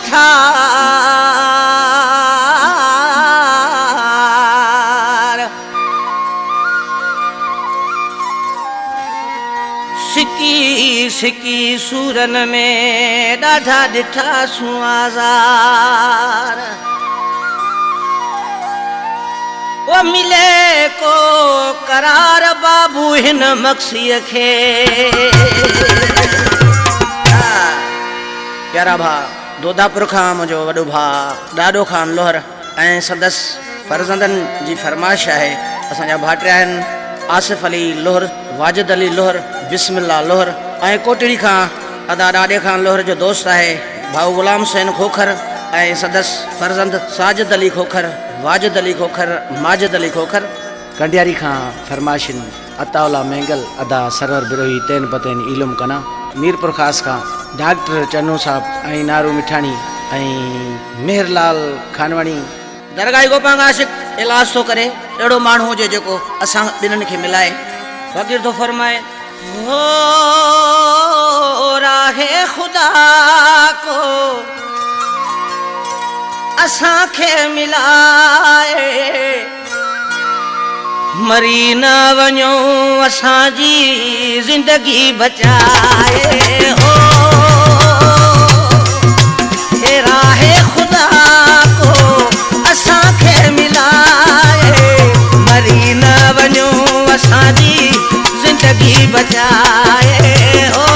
ठार सिकी सिकी सूरन में ॾाढा ॾिठा सुआज़ार वो मिले को करार बाबू हिन मक्सीअ खे प्यारा भा दोदापुर खां मुंहिंजो वॾो भाउ ॾाॾो ख़ान लोहर ऐं संदसि फर्ज़ंदनि जी फरमाइश आहे। असांजा भाइट आहिनि आसिफ अली लोहर, वाजिद अली लोहर, बिस्मिल्ला लोहर ऐं कोटड़ी खां अदा ॾाॾे ख़ान लोहर जो दोस्त आहे भाऊ ग़ुलाम हुसैन खोखर ऐं संदसि फर्ज़ंद साजिद अली खोखर, वाजिद अली खोखर, माजिद अली खोखर। कंडियारी खां फरमाइशिन अताउल्ला मेंगल अदा सरवर बिरोही तैन पतैन इलुम कना। मीरपुर ख़ास खां डॉक्टर चन्नू साहब ऐं नारू मिठाणी ऐं मेहरलाल खानवाणी। दरगाह गोपांग आशिक इलाज थो करे अहिड़ो माण्हू हुजे जेको असां ॿिन्हिनि खे मिलाए। फ़क़ीर थो फरमाए हो राहे खुदा को असांखे मिलाए मरी न वञो असांजी ज़िंदगी बचाए। हो हे राहे खुदा को असांखे मिलाए मरी न वञो असांजी ज़िंदगी बचाए। हो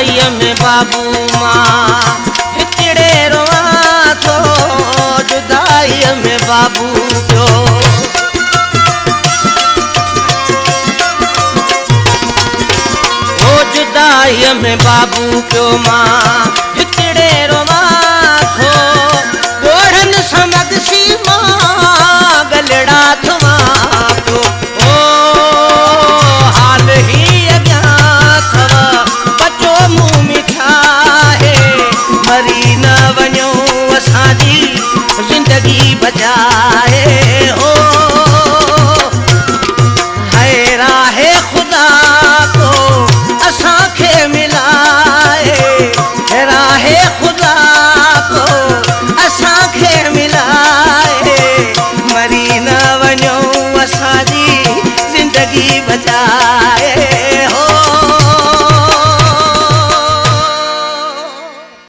जुदाई में बाबू मां हिकिड़े रोवां थो जुदाई में बाबू पियो जुदाई में बाबू पियो मां हिकिड़े रोवां थो ॻोढ़नि समगसी मां गलड़ा थवां पियो ओ हाल ही अॻियां अथव बचो मुंहुं मिठा है मरी न वञो असांजी ज़िंदगी बचाए हो है राहे खुदा को असांखे मिलाए राहे खुदा को असांखे मिलाए मरी न वञो असांजी ज़िंदगी बचाए